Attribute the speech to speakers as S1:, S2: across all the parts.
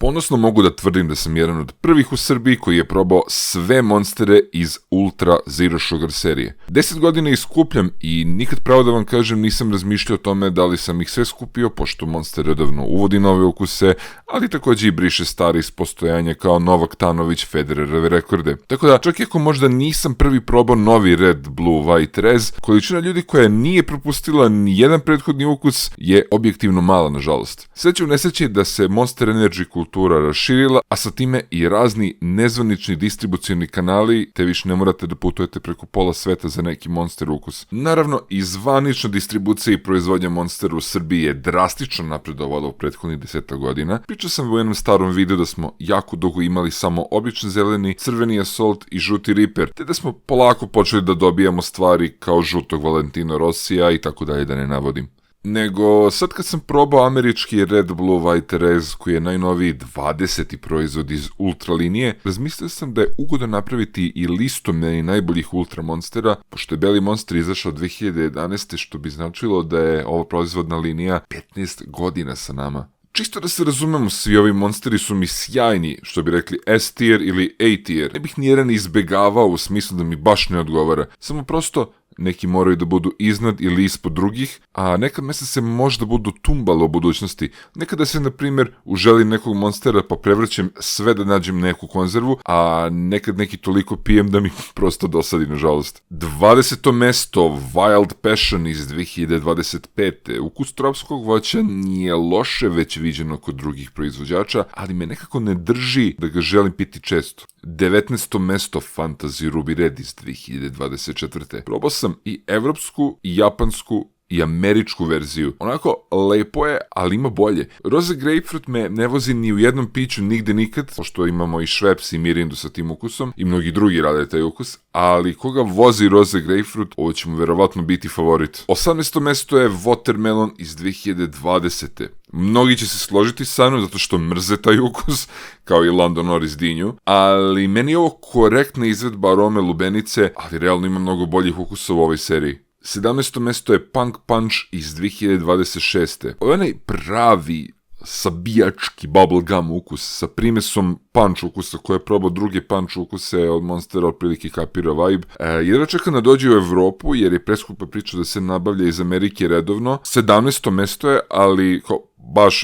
S1: Ponosno mogu da tvrdim da sam jedan od prvih u Srbiji koji je probao sve Monstere iz Ultra Zero Sugar serije. 10 godina ih skupljam i nikad pravo da vam kažem nisam razmišljao o tome da li sam ih sve skupio, pošto Monster redovno uvodi nove ukuse, ali takođe i briše stari iz postojanja kao Novak Tanović Federerove rekorde. Tako da, čak i ako možda nisam prvi probao novi Red, Blue, White, Rez, količina ljudi koja nije propustila ni jedan prethodni ukus je objektivno mala, nažalost. Sreća u nesreći da se Monster Energy kultura raširila, a sa time i razni nezvanični distribucioni kanali, te više ne morate da putujete preko pola sveta za neki Monster ukus. Naravno, i zvanična distribucija i proizvodnja Monstera u Srbiji je drastično napredovala u prethodnih 10 godina. Pričao sam u jednom starom videu da smo jako dugo imali samo običan zeleni, crveni Assault i žuti Reaper, te da smo polako počeli da dobijamo stvari kao žutog Valentino Rossija i tako dalje da ne navodim. Nego, sad kad sam probao američki Red, Blue, White, Rez, koji je najnoviji 20. proizvod iz Ultra linije, razmislio sam da je ugodno napraviti i listu meni najboljih Ultra Monstera, pošto je Beli Monster izašao 2011. što bi značilo da je ova proizvodna linija 15 godina sa nama. Čisto da se razumemo, svi ovi monsteri su mi sjajni, što bi rekli S tier ili A tier. Ne bih nijedan izbegavao u smislu da mi baš ne odgovara, samo prosto neki moraju da budu iznad ili ispod drugih, a nekad mesta se možda budu tumbalo u budućnosti. Nekada se, na primjer, uželim nekog monstera pa prevrćem sve da nađem neku konzervu, a nekad neki toliko pijem da mi prosto dosadi, nažalost. 20. mesto, Wild Passion iz 2025. Ukus tropskog voća nije loše već viđeno kod drugih proizvođača, ali me nekako ne drži da ga želim piti često. 19. mesto, Fantasy Ruby Red iz 2024. Probao sam i evropsku, i japansku, i američku verziju. Onako, lepo je, ali ima bolje. Rose Grapefruit me ne vozi ni u jednom piću nigde nikad, pošto imamo i Schweppes i Mirindu sa tim ukusom, i mnogi drugi rade taj ukus, ali koga vozi Rose Grapefruit, ovo će mu verovatno biti favorit. 18. mesto je Watermelon iz 2020. Mnogi će se složiti sa mnom zato što mrze taj ukus, kao i London Norris dinju, ali meni je ovo korektna izvedba arome lubenice, ali realno ima mnogo boljih ukusa u ovoj seriji. 17. mesto je Punk Punch iz 2026. Ovo je onaj pravi sabijački bubblegum ukus sa primesom punch ukusa koje je probao druge punch ukuse od Monstera, otprilike kapira vibe. Jedva čeka da dođe u Evropu jer je preskupa priča da se nabavlja iz Amerike redovno. 17. mesto je, ali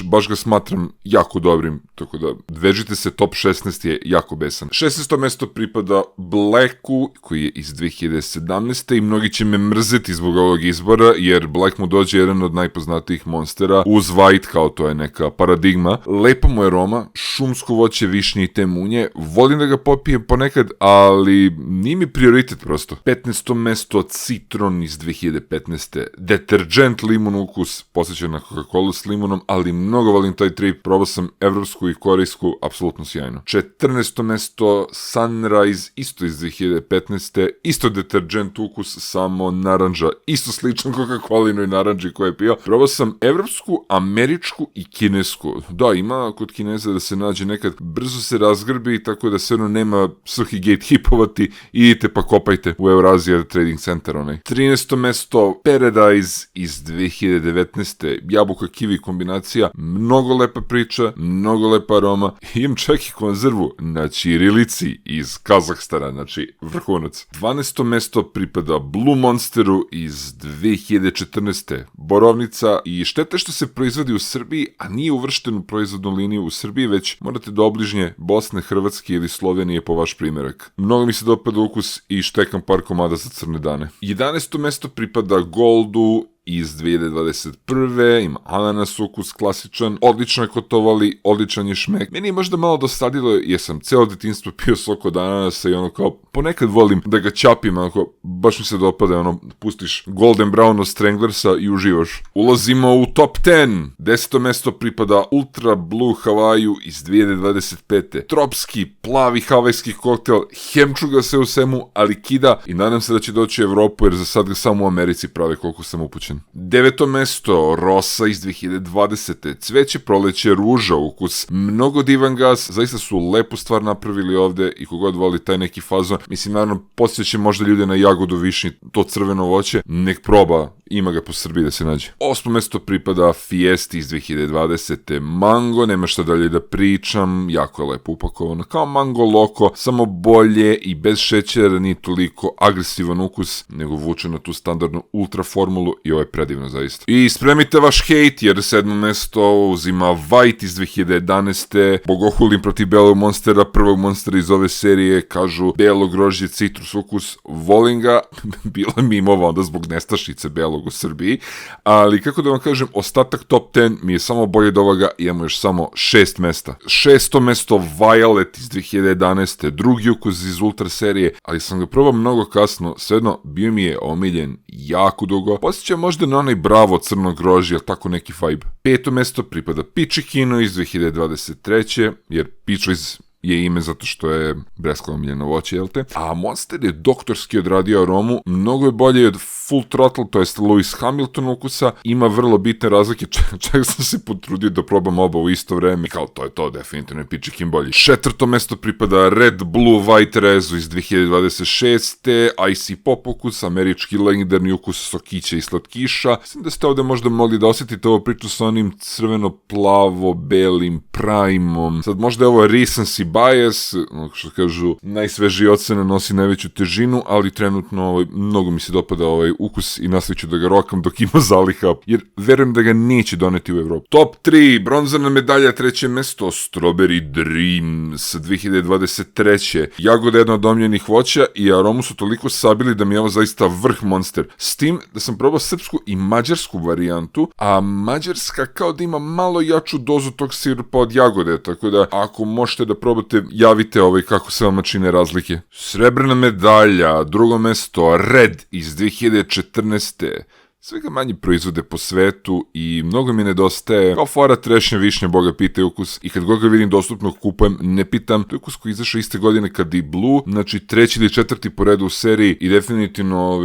S1: baš ga smatram jako dobrim, tako da vežite se, top 16 je jako besan. 16. mesto pripada Blacku, koji je iz 2017. i mnogi će me mrzeti zbog ovog izbora, jer Black mu dođe jedan od najpoznatijih monstera, uz White, kao to je neka paradigma. Lepa mu je aroma, šumsko voće, višnje i te munje, volim da ga popijem ponekad, ali nije mi prioritet prosto. 15. mesto Citron iz 2015. Detergent limun ukus, posjeća na Coca-Cola s limunom, ali mnogo volim taj trip, probao sam evropsku i korejsku, apsolutno sjajno. 14. mesto Sunrise, isto iz 2015. Isto detergent ukus, samo naranđa, isto slično Coca-Colinoj naranđi koje je pio. Probao sam evropsku, američku i kinesku. Da, ima kod Kineza da se nađe nekad, brzo se razgrbi, tako da se ono nema suhi gatekeepovati, idite pa kopajte u Eurasia Trading Center onaj. 13. mesto Paradise iz 2019. Jabuka kiwi kombinacija, mnogo lepa priča, mnogo lepa aroma, imam čak i konzervu na ćirilici iz Kazahstana, znači vrhunac. 12. mesto pripada Blue Monsteru iz 2014. Borovnica i štete što se proizvodi u Srbiji, a nije uvršten u proizvodnu liniju u Srbiji, već morate do obližnje Bosne, Hrvatske ili Slovenije po vaš primjerak. Mnogo mi se dopada ukus i štekam par komada za crne dane. 11. mesto pripada Goldu iz 2021. Ima ananas ukus, klasičan, odlično je kotovali, odličan je šmek. Meni je možda malo dosadilo jer sam celo detinjstvo pio sok od ananasa i ono kao, ponekad volim da ga ćapim, onako, baš mi se dopada, ono, pustiš Golden Brown od Stranglersa i uživaš. Ulazimo u top 10. 10. mesto pripada Ultra Blue Hawaii iz 2025. Tropski, plavi havajski koktel, hemčuga se u svemu, ali kida i nadam se da će doći u Evropu jer za sad ga samo u Americi prave koliko sam upućen. 9. mesto, Rosa iz 2020. Cveće, proleće, ruža, ukus, mnogo divan gas, zaista su lepu stvar napravili ovde i kogod voli taj neki fazon, mislim, naravno, podsjeće možda ljude na jagodu višnji, to crveno voće, nek proba, ima ga po Srbiji da se nađe. 8. mesto pripada Fiesti iz 2020. Mango, nema šta dalje da pričam, jako je lepo upakovano, kao Mango Loco, samo bolje i bez šećera, nije toliko agresivan ukus, nego vuče na tu standardnu ultra formulu i ovo je predivno zaista. I spremite vaš hejt, jer 7. mesto uzima White iz 2011. Bogohulim protiv belog monstera, prvog monstera iz ove serije, kažu belo grožđe, citrus ukus, volim ga, bila mimova onda zbog nestašice belog u Srbiji, ali kako da vam kažem, ostatak top 10 mi je samo bolje od ovoga, imamo još samo 6 mesta. 6. mesto Violet iz 2011. drugi ukus iz ultra serije, ali sam ga probao mnogo kasno, svejedno bio mi je omiljen jako dugo. Posjećam možda na onaj Bravo crno grožđe, ali tako neki vibe. 5. mesto pripada Pičikino iz 2023. jer Pičliz je ime zato što je breskva omiljeno voće, jel te? A Monster je doktorski odradio aromu, mnogo je bolje od Full Throttle, to jest Lewis Hamilton ukusa, ima vrlo bitne razlike, čak sam se potrudio da probam oba u isto vreme, kao to je to, definitivno je Pičikin bolji. 4. mesto pripada Red Blue White Rezu iz 2026. Icy Pop ukus, američki legendarni ukus sokića i slatkiša. Mislim da ste ovde možda mogli da osjetite ovu priču sa onim crveno-plavo-belim primom. Sad možda je ovo recency bias, što kažu, najsvežije ocene nosi najveću težinu, ali trenutno mnogo mi se dopada ovaj ukus i nastaviću da ga rokam dok ima zaliha, jer verujem da ga neće doneti u Evropu. Top 3, bronzana medalja, 3. mesto, Strawberry Dreams 2023. Jagoda je jedna od omiljenih voća i aromu su toliko sabili da mi je ovo zaista vrh monster. S tim da sam probao srpsku i mađarsku varijantu, a mađarska kao da ima malo jaču dozu tog sirupa od jagode, tako da ako možete da probate, javite kako se vama čine razlike. Srebrna medalja, 2. mesto, Red iz 2014. Svega manji proizvode po svetu i mnogo mi nedostaje. Kao fora trešnja višnja, boga pita ukus. I kad god ga vidim dostupno kupujem, ne pitam. To je ukus koji izašao iste godine kad i Blue, znači 3. ili 4. po redu u seriji i definitivno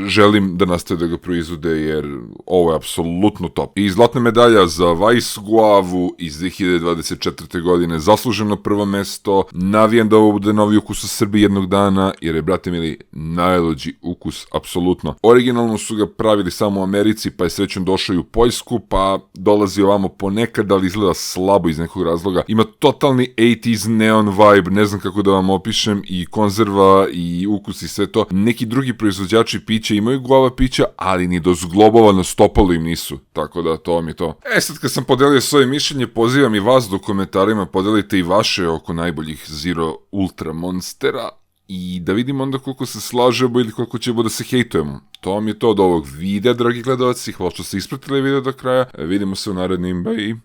S1: želim da nastave da ga proizvode jer ovo je apsolutno top. I zlatna medalja za Weiss Guavu iz 2024. godine, zasluženo prvo mesto. Navijam da ovo bude novi ukus u Srbiji jednog dana jer je, brate mili, najluđi ukus, apsolutno. Originalno su ga pravili samo u Americi, pa je srećom došao i u Poljsku, pa dolazi ovamo ponekad, ali izgleda slabo iz nekog razloga. Ima totalni 80s neon vibe, ne znam kako da vam opišem, i konzerva, i ukus i sve to. Neki drugi proizvođači pića imaju guava pića, ali ni do zglobova na stopalu im nisu. Tako da, to vam je to. Sad kad sam podelio svoje mišljenje, pozivam i vas da u komentarima podelite i vaše oko najboljih Zero Ultra Monstera i da vidimo onda koliko se slažemo ili koliko ćemo da se hejtujemo. To vam je to od ovog videa, dragi gledalci. Hvala što ste ispratili video do kraja. Vidimo se u narednim. Bye!